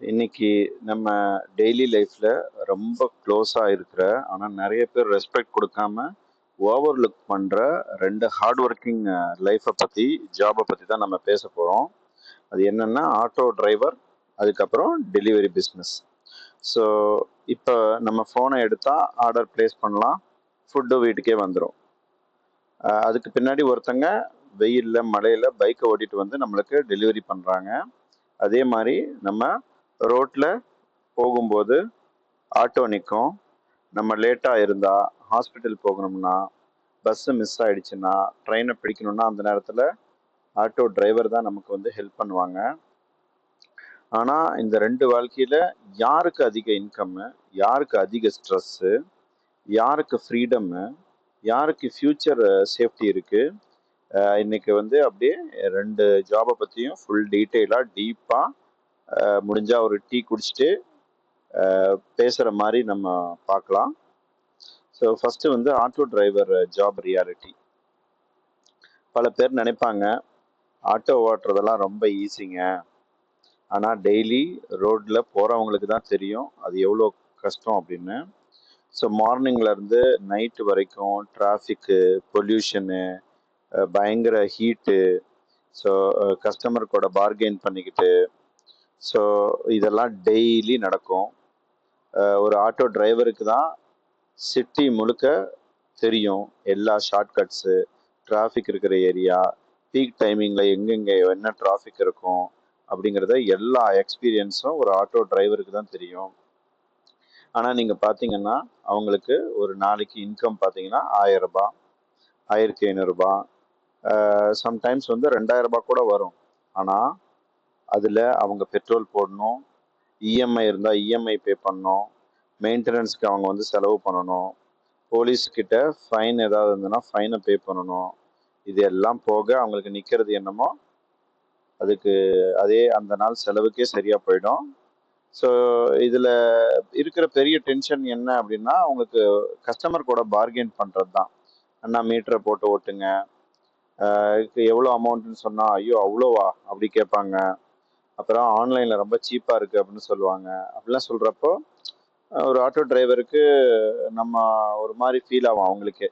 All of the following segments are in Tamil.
இன்னைக்கு நம்ம டெய்லி லைஃப்ல ரொம்ப க்ளோஸா இருக்கிற ஆனா நிறைய பேர் ரெஸ்பெக்ட் கொடுக்காம ஓவர்லுக் பண்ற ரெண்டு ஹார்ட் ஒர்க்கிங் லைஃப்பை பத்தி ஜாபை பத்தி தான் நம்ம பேச போறோம். அது என்னன்னா ஆட்டோ டிரைவர், அதுக்கப்புறம் டெலிவரி பிஸ்னஸ். ஸோ இப்போ நம்ம ஃபோனை எடுத்தா ஆர்டர் பிளேஸ் பண்ணலாம், ஃபுட்டு வீட்டுக்கே வந்துடும். அதுக்கு பின்னாடி ஒருத்தங்க வெயில்ல மழையில பைக்கை ஓட்டிட்டு வந்து நம்மளுக்கு டெலிவரி பண்றாங்க. அதே மாதிரி நம்ம ரோட்ல போகும்போது ஆட்டோ நிற்கும். நம்ம லேட்டாக இருந்தா, ஹாஸ்பிட்டல் போகணும்னா, பஸ்ஸு மிஸ் ஆயிடுச்சுன்னா, ட்ரெயினை பிடிக்கணும்னா அந்த நேரத்தில் ஆட்டோ டிரைவர் தான் நமக்கு வந்து ஹெல்ப் பண்ணுவாங்க. ஆனால் இந்த ரெண்டு வாழ்க்கையில் யாருக்கு அதிக இன்கம்மு, யாருக்கு அதிக ஸ்ட்ரெஸ்ஸு, யாருக்கு ஃப்ரீடம்மு, யாருக்கு ஃப்யூச்சர் சேஃப்டி இருக்குது, இன்னைக்கு வந்து அப்படியே ரெண்டு ஜாபை பற்றியும் ஃபுல் டீட்டெயிலாக டீப்பாக முடிஞ்சால் ஒரு டீ குடிச்சிட்டு பேசுகிற மாதிரி நம்ம பார்க்கலாம். ஸோ ஃபஸ்ட்டு வந்து ஆட்டோ டிரைவர் ஜாப் ரியாலிட்டி. பல பேர் நினைப்பாங்க ஆட்டோ ஓட்டுறதெல்லாம் ரொம்ப ஈஸிங்க, ஆனால் டெய்லி ரோட்டில் போகிறவங்களுக்கு தான் தெரியும் அது எவ்வளோ கஷ்டம் அப்படின்னு. ஸோ மார்னிங்லேருந்து நைட்டு வரைக்கும் டிராஃபிக்கு, பொல்யூஷனு, பயங்கர ஹீட்டு, ஸோ கஸ்டமர் கூட பார்கெயின் பண்ணிக்கிட்டு, ஸோ இதெல்லாம் டெய்லி நடக்கும். ஒரு ஆட்டோ டிரைவருக்கு தான் சிட்டி முழுக்க தெரியும் எல்லா ஷார்ட்கட்ஸு, டிராஃபிக் இருக்கிற ஏரியா, பீக் டைமிங்கில் எங்கெங்கே என்ன டிராஃபிக் இருக்கும் அப்படிங்கிறத எல்லா எக்ஸ்பீரியன்ஸும் ஒரு ஆட்டோ டிரைவருக்கு தான் தெரியும். ஆனால் நீங்கள் பார்த்தீங்கன்னா அவங்களுக்கு ஒரு நாளைக்கு இன்கம் பார்த்தீங்கன்னா 1000 ரூபாய், 1500 ரூபாய், சம்டைம்ஸ் வந்து 2000 ரூபாய் கூட வரும். ஆனால் அதில் அவங்க பெட்ரோல் போடணும், இஎம்ஐ இருந்தால் இஎம்ஐ பே பண்ணணும், மெயின்டெனன்ஸ்க்கு அவங்க வந்து செலவு பண்ணணும், போலீஸ்கிட்ட ஃபைன் ஏதாவது இருந்ததுன்னா ஃபைனை பே பண்ணணும். இது எல்லாம் போக அவங்களுக்கு நிற்கிறது என்னமோ அதுக்கு அதே அந்த நாள் செலவுக்கே சரியாக போயிடும். ஸோ இதில் இருக்கிற பெரிய டென்ஷன் என்ன அப்படின்னா அவங்களுக்கு கஸ்டமர் கூட பார்கெயின் பண்ணுறது தான். அண்ணா மீட்டரை போட்டு ஓட்டுங்க, இதுக்கு எவ்வளோ அமௌண்ட்டுன்னு சொன்னால் ஐயோ அவ்வளோவா அப்படி கேட்பாங்க. அப்புறம் ஆன்லைனில் ரொம்ப சீப்பாக இருக்குது அப்படின்னு சொல்லுவாங்க. அப்படிலாம் சொல்கிறப்போ ஒரு ஆட்டோ டிரைவருக்கு நம்ம ஒரு மாதிரி ஃபீல் ஆகும். அவங்களுக்கே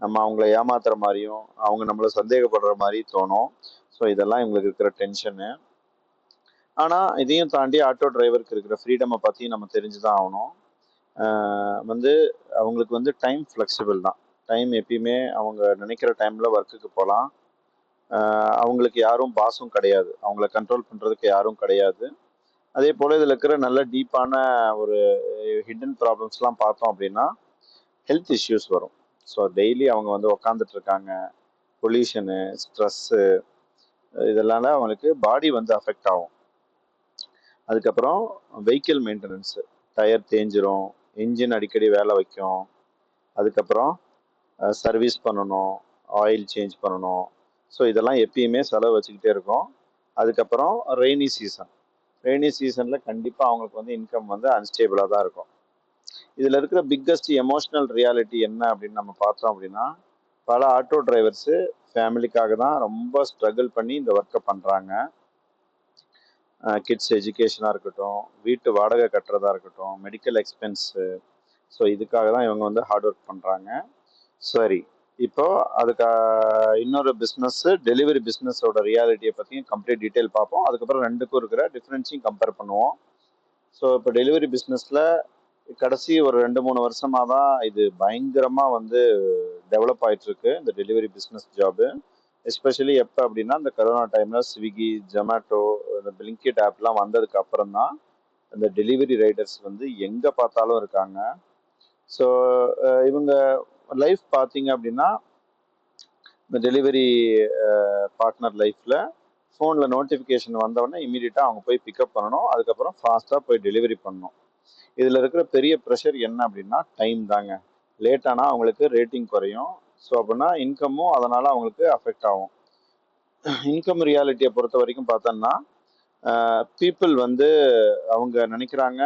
நம்ம அவங்கள ஏமாத்துற மாதிரியும் அவங்க நம்மளை சந்தேகப்படுற மாதிரி தோணும். ஸோ இதெல்லாம் இவங்களுக்கு இருக்கிற டென்ஷனு. ஆனால் இதையும் தாண்டி ஆட்டோ டிரைவருக்கு இருக்கிற ஃப்ரீடமை பற்றி நம்ம தெரிஞ்சு தான் ஆகணும். வந்து அவங்களுக்கு வந்து டைம் ஃப்ளெக்சிபிள் தான். டைம் எப்பயுமே அவங்க நினைக்கிற டைமில் ஒர்க்குக்கு போகலாம். அவங்களுக்கு யாரும் பாஸும் கிடையாது, அவங்கள கண்ட்ரோல் பண்ணுறதுக்கு யாரும் கிடையாது. அதே போல் இதில் இருக்கிற நல்ல டீப்பான ஒரு ஹிடன் ப்ராப்ளம்ஸ்லாம் பார்த்தோம் அப்படின்னா ஹெல்த் இஷ்யூஸ் வரும். ஸோ டெய்லி அவங்க வந்து உக்காந்துட்டு இருக்காங்க, பொல்யூஷனு, ஸ்ட்ரெஸ்ஸு, இதெல்லாம் அவங்களுக்கு பாடி வந்து அஃபெக்ட் ஆகும். அதுக்கப்புறம் வெஹிக்கிள் மெயின்டெனன்ஸு, டயர் தேஞ்சிரும், இன்ஜின் அடிக்கடி வேலை வைக்கும், அதுக்கப்புறம் சர்வீஸ் பண்ணணும், ஆயில் சேஞ்ச் பண்ணணும். ஸோ இதெல்லாம் எப்பயுமே செலவு வச்சுக்கிட்டே இருக்கும். அதுக்கப்புறம் ரெய்னி சீசன், ரெய்னி சீசனில் கண்டிப்பாக அவங்களுக்கு வந்து இன்கம் வந்து அன்ஸ்டேபிளாக தான் இருக்கும். இதில் இருக்கிற பிக்கஸ்ட் எமோஷ்னல் ரியாலிட்டி என்ன அப்படின்னு நம்ம பார்த்தோம் அப்படின்னா பல ஆட்டோ டிரைவர்ஸு ஃபேமிலிக்காக தான் ரொம்ப ஸ்ட்ரகிள் பண்ணி இந்த ஒர்க்கை பண்ணுறாங்க. கிட்ஸ் எஜுகேஷனாக இருக்கட்டும், வீட்டு வாடகை கட்டுறதா இருக்கட்டும், மெடிக்கல் எக்ஸ்பென்ஸு, ஸோ இதுக்காக தான் இவங்க வந்து ஹார்ட் ஒர்க் பண்ணுறாங்க. சரி, இப்போ அதுக்கு இன்னொரு பிஸ்னஸ்ஸு டெலிவரி பிஸ்னஸோட ரியாலிட்டியை பற்றியும் கம்ப்ளீட் டீட்டெயில் பார்ப்போம். அதுக்கப்புறம் ரெண்டுக்கும் இருக்கிற டிஃப்ரென்ஸையும் கம்பேர் பண்ணுவோம். ஸோ இப்போ டெலிவரி பிஸ்னஸில் கடைசி ஒரு 2-3 வருஷமாக தான் இது பயங்கரமாக வந்து டெவலப் ஆகிட்டுருக்கு, இந்த டெலிவரி பிஸ்னஸ் ஜாபு. எஸ்பெஷலி எப்போ அப்படின்னா இந்த கரோனா டைமில் ஸ்விக்கி, ஜொமேட்டோ, இந்த பிளிங்கிட் ஆப்லாம் வந்ததுக்கு அப்புறம் தான் இந்த டெலிவரி ரைடர்ஸ் வந்து எங்கே பார்த்தாலும் இருக்காங்க. ஸோ இவங்க லைஃப் பார்த்தீங்க அப்படின்னா இந்த டெலிவரி பார்ட்னர் லைஃப்பில் ஃபோனில் நோட்டிஃபிகேஷன் வந்தோடனே இமீடியட்டாக அவங்க போய் பிக்கப் பண்ணணும், அதுக்கப்புறம் ஃபாஸ்ட்டாக போய் டெலிவரி பண்ணணும். இதில் இருக்கிற பெரிய ப்ரெஷர் என்ன அப்படின்னா டைம் தாங்க. லேட் ஆனால் அவங்களுக்கு ரேட்டிங் குறையும். ஸோ அப்படின்னா இன்கமும் அதனால் அவங்களுக்கு அஃபெக்ட் ஆகும். இன்கம் ரியாலிட்டியை பொறுத்த வரைக்கும் பார்த்தோன்னா பீப்புள் வந்து அவங்க நினைக்கிறாங்க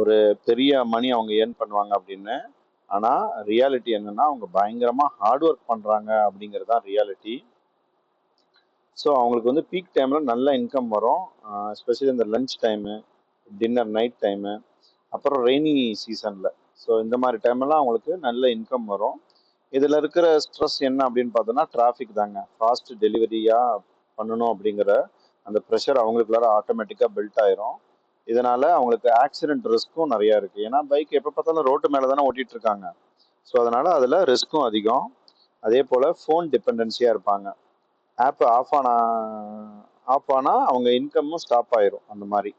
ஒரு பெரிய மணி அவங்க ஏர்ன் பண்ணுவாங்க அப்படின்னு. ஆனால் ரியாலிட்டி என்னென்னா அவங்க பயங்கரமாக ஹார்ட் ஒர்க் பண்ணுறாங்க அப்படிங்கிறது தான் ரியாலிட்டி. ஸோ அவங்களுக்கு வந்து பீக் டைமில் நல்ல இன்கம் வரும். எஸ்பெஷலி இந்த lunch time, dinner night time, அப்புறம் ரெய்னி சீசனில். ஸோ இந்த மாதிரி டைமெல்லாம் அவங்களுக்கு நல்ல இன்கம் வரும். இதில் இருக்கிற ஸ்ட்ரெஸ் என்ன அப்படின்னு பார்த்தோன்னா டிராஃபிக் தாங்க. ஃபாஸ்ட் டெலிவரியாக பண்ணணும் அப்படிங்கிற அந்த ப்ரெஷர் அவங்களுக்குள்ளார ஆட்டோமேட்டிக்காக பில்ட் ஆயிரும். இதனால் அவங்களுக்கு ஆக்சிடென்ட் ரிஸ்க்கும் நிறையா இருக்குது. ஏன்னா பைக் எப்போ பார்த்தாலும் ரோட்டு மேலே தானே ஓட்டிகிட்டு இருக்காங்க. ஸோ அதனால் அதில் ரிஸ்க்கும் அதிகம். அதே போல் ஃபோன் டிபெண்டன்சியாக இருப்பாங்க. ஆப் ஆஃப் ஆனால் அவங்க இன்கமும் ஸ்டாப் ஆயிரும் அந்த மாதிரி.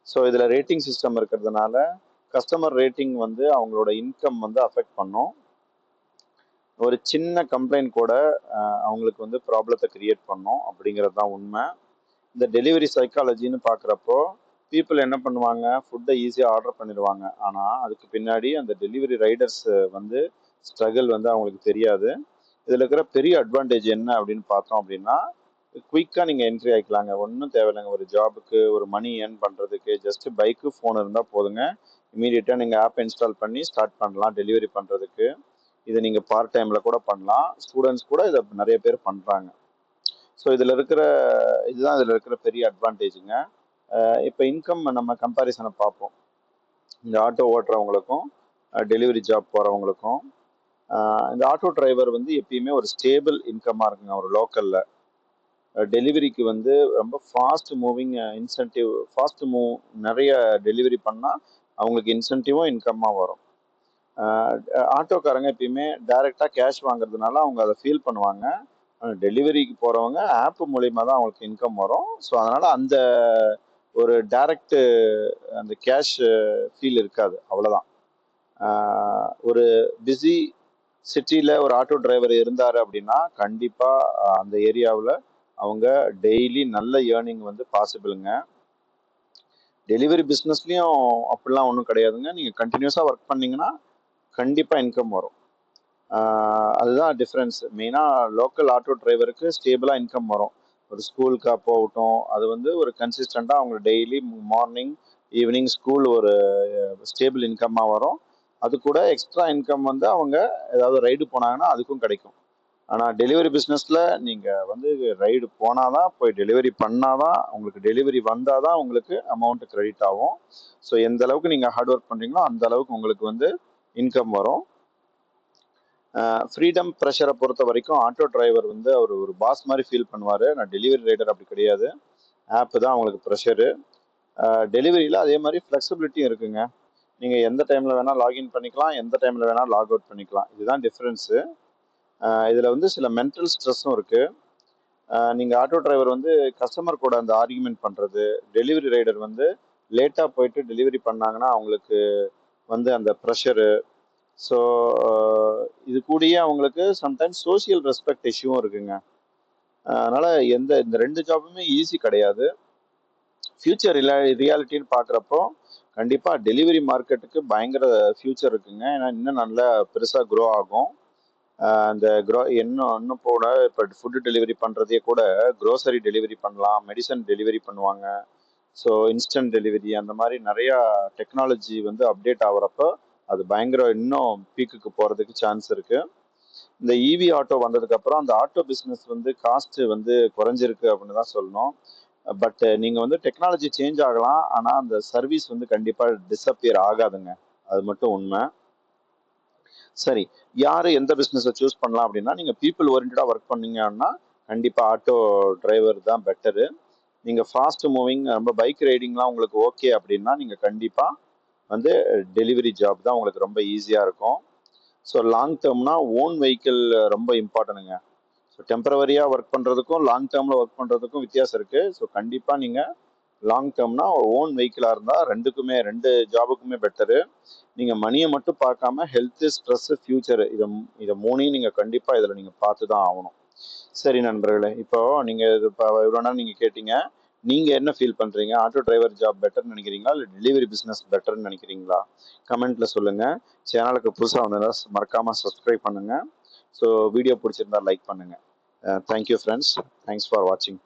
ஸோ இதில் ரேட்டிங் சிஸ்டம் இருக்கிறதுனால கஸ்டமர் ரேட்டிங் வந்து அவங்களோட இன்கம் வந்து அஃபெக்ட் பண்ணும். ஒரு சின்ன கம்ப்ளைண்ட் கூட அவங்களுக்கு வந்து ப்ராப்ளத்தை கிரியேட் பண்ணும் அப்படிங்கிறது தான் உண்மை. இந்த டெலிவரி சைக்காலஜின்னு பார்க்குறப்போ பீப்புள் என்ன பண்ணுவாங்க, ஃபுட்டை ஈஸியாக ஆர்டர் பண்ணிடுவாங்க. ஆனால் அதுக்கு பின்னாடி அந்த டெலிவரி ரைடர்ஸ் வந்து ஸ்ட்ரகிள் வந்து அவங்களுக்கு தெரியாது. இதில் இருக்கிற பெரிய அட்வான்டேஜ் என்ன அப்படின்னு பார்த்தோம் அப்படின்னா, குயிக்காக நீங்கள் என்ட்ரி ஆகிக்கலாங்க. ஒன்றும் தேவையில்லைங்க. ஒரு ஜாபுக்கு ஒரு மணி ஏர்ன் பண்ணுறதுக்கு ஜஸ்ட்டு பைக்கு ஃபோன் இருந்தால் போதுங்க. இமீடியட்டாக நீங்கள் ஆப் இன்ஸ்டால் பண்ணி ஸ்டார்ட் பண்ணலாம் டெலிவரி பண்ணுறதுக்கு. இதை நீங்கள் பார்ட் டைமில் கூட பண்ணலாம். ஸ்டூடெண்ட்ஸ் கூட இதை நிறைய பேர் பண்ணுறாங்க. ஸோ இதுதான் இதில் இருக்கிற பெரிய அட்வான்டேஜுங்க. இப்போ இன்கம் நம்ம கம்பேரிசனை பார்ப்போம். இந்த ஆட்டோ ஓட்டுறவங்களுக்கும் டெலிவரி ஜாப் போகிறவங்களுக்கும் இந்த ஆட்டோ டிரைவர் வந்து எப்பயுமே ஒரு ஸ்டேபிள் இன்கமாக இருக்குங்க. ஒரு லோக்கலில் டெலிவரிக்கு வந்து ரொம்ப fast moving incentive, fast move நிறைய டெலிவரி பண்ணால் அவங்களுக்கு இன்சென்டிவும் இன்கம்மாக வரும். ஆட்டோக்காரங்க எப்பயுமே டைரெக்டாக கேஷ் வாங்குறதுனால அவங்க அதை ஃபீல் பண்ணுவாங்க. டெலிவரிக்கு போகிறவங்க ஆப் மூலிமா தான் அவங்களுக்கு இன்கம் வரும். ஸோ அதனால் அந்த ஒரு டைரக்ட் அந்த கேஷ் ஃபீல் இருக்காது. அவ்வளோதான். ஒரு பிஸி சிட்டியில் ஒரு ஆட்டோ டிரைவர் இருந்தார் அப்படின்னா கண்டிப்பாக அந்த ஏரியாவில் அவங்க டெய்லி நல்ல ஏர்னிங் வந்து பாசிபிளுங்க. டெலிவரி பிஸ்னஸ்லேயும் அப்படிலாம் ஒன்றும் கிடையாதுங்க. நீங்கள் கண்டினியூஸாக ஒர்க் பண்ணிங்கன்னா கண்டிப்பாக இன்கம் வரும். அதுதான் டிஃப்ரென்ஸ். மெயினாக லோக்கல் ஆட்டோ டிரைவருக்கு ஸ்டேபிளாக இன்கம் வரும். ஒரு ஸ்கூலுக்கு போகட்டும், அது வந்து ஒரு கன்சிஸ்டண்ட்டாக அவங்க டெய்லி மார்னிங் ஈவினிங் ஸ்கூல் ஒரு ஸ்டேபிள் இன்கம்மாக வரும். அது கூட எக்ஸ்ட்ரா இன்கம் வந்து அவங்க ஏதாவது ரைடு போனாங்கன்னா அதுக்கும் கிடைக்கும். ஆனால் டெலிவரி பிஸ்னஸில் நீங்கள் வந்து ரைடு போனால் தான், போய் டெலிவரி பண்ணால் தான், உங்களுக்கு டெலிவரி வந்தால் தான் உங்களுக்கு அமௌண்ட்டு கிரெடிட் ஆகும். ஸோ எந்த அளவுக்கு நீங்கள் ஹார்ட் ஒர்க் பண்ணுறீங்களோ அந்த அளவுக்கு உங்களுக்கு வந்து இன்கம் வரும். ஃப்ரீடம் ப்ரெஷரை பொறுத்த வரைக்கும் ஆட்டோ டிரைவர் வந்து அவர் ஒரு பாஸ் மாதிரி ஃபீல் பண்ணுவார். நான் டெலிவரி ரைடர் அப்படி கிடையாது. ஆப்பு தான் அவங்களுக்கு ப்ரெஷரு. டெலிவரியில் அதே மாதிரி ஃப்ளெக்சிபிலிட்டியும் இருக்குங்க. நீங்கள் எந்த டைமில் வேணால் லாகின் பண்ணிக்கலாம், எந்த டைமில் வேணால் லாக் அவுட் பண்ணிக்கலாம். இதுதான் டிஃப்ரென்ஸு. இதில் வந்து சில மென்டல் ஸ்ட்ரெஸ்ஸும் இருக்குது. நீங்கள் ஆட்டோ டிரைவர் வந்து கஸ்டமர் கூட அந்த ஆர்கியூமெண்ட் பண்ணுறது, டெலிவரி ரைடர் வந்து லேட்டாக போயிட்டு டெலிவரி பண்ணாங்கன்னா அவங்களுக்கு வந்து அந்த ப்ரெஷரு. ஸோ இது கூடயே அவங்களுக்கு சம்டைம்ஸ் சோஷியல் ரெஸ்பெக்ட் இஷ்யூவும் இருக்குங்க. அதனால் இந்த 2 ஜாபுமே ஈஸி கிடையாது. ஃப்யூச்சர் ரியாலிட்டின்னு பார்க்குறப்போ கண்டிப்பாக டெலிவரி மார்க்கெட்டுக்கு பயங்கர ஃப்யூச்சர் இருக்குங்க. ஏன்னா இன்னும் நல்லா பெருசாக க்ரோ ஆகும். அந்த இன்னும் போட இப்போ ஃபுட்டு டெலிவரி பண்ணுறதே கூட க்ரோசரி டெலிவரி பண்ணலாம், மெடிசன் டெலிவரி பண்ணுவாங்க. ஸோ இன்ஸ்டன்ட் டெலிவரி அந்த மாதிரி நிறையா டெக்னாலஜி வந்து அப்டேட் ஆகிறப்போ அது பயங்கர இன்னும் பீக்குக்கு போகிறதுக்கு சான்ஸ் இருக்குது. இந்த இவி ஆட்டோ வந்ததுக்கப்புறம் அந்த ஆட்டோ பிஸ்னஸ் வந்து காஸ்ட்டு வந்து குறைஞ்சிருக்கு அப்படின்னு தான் சொல்லணும். பட் நீங்கள் வந்து டெக்னாலஜி சேஞ்ச் ஆகலாம், ஆனால் அந்த சர்வீஸ் வந்து கண்டிப்பாக டிஸப்பியர் ஆகாதுங்க. அது மட்டும் உண்மை. சரி, யார் எந்த பிஸ்னஸை சூஸ் பண்ணலாம் அப்படின்னா, நீங்கள் பீப்புள் ஓரியன்டாக ஒர்க் பண்ணீங்கன்னா கண்டிப்பாக ஆட்டோ டிரைவர் தான் பெட்டரு. நீங்கள் ஃபாஸ்ட் மூவிங் ரொம்ப பைக் ரைடிங்லாம் உங்களுக்கு ஓகே அப்படின்னா நீங்கள் கண்டிப்பாக வந்து டெலிவரி ஜாப் தான் உங்களுக்கு ரொம்ப ஈஸியாக இருக்கும். ஸோ லாங் டேர்ம்னா ஓன் வெஹிக்கிள் ரொம்ப இம்பார்ட்டனுங்க. ஸோ டெம்பரவரியாக ஒர்க் பண்ணுறதுக்கும் லாங் டேர்மில் ஒர்க் பண்ணுறதுக்கும் வித்தியாசம் இருக்குது. ஸோ கண்டிப்பாக நீங்கள் லாங் டேர்ம்னா ஓன் வெஹிக்கிளாக இருந்தால் ரெண்டு ஜாபுக்குமே பெட்டரு. நீங்கள் மணியை மட்டும் பார்க்காம ஹெல்த்து, ஸ்ட்ரெஸ்ஸு, ஃப்யூச்சரு இதை மூணையும் நீங்கள் கண்டிப்பாக இதில் நீங்கள் பார்த்து தான் ஆகணும். சரி நண்பர்களே, இப்போ நீங்கள் இப்போ இவ்வளோ நேரம் நீங்கள் கேட்டீங்க. நீங்கள் என்ன ஃபீல் பண்ணுறீங்க? ஆட்டோ டிரைவர் ஜாப் பெட்டர்னு நினைக்கிறீங்களா, இல்லை டெலிவரி பிஸ்னஸ் பெட்டர்னு நினைக்கிறீங்களா? கமெண்ட்டில் சொல்லுங்கள். சேனலுக்கு புதுசாக வந்ததா மறக்காமல் சப்ஸ்கிரைப் பண்ணுங்கள். ஸோ வீடியோ பிடிச்சிருந்தா லைக் பண்ணுங்கள். Thank you friends. தேங்க்ஸ் ஃபார் வாட்சிங்.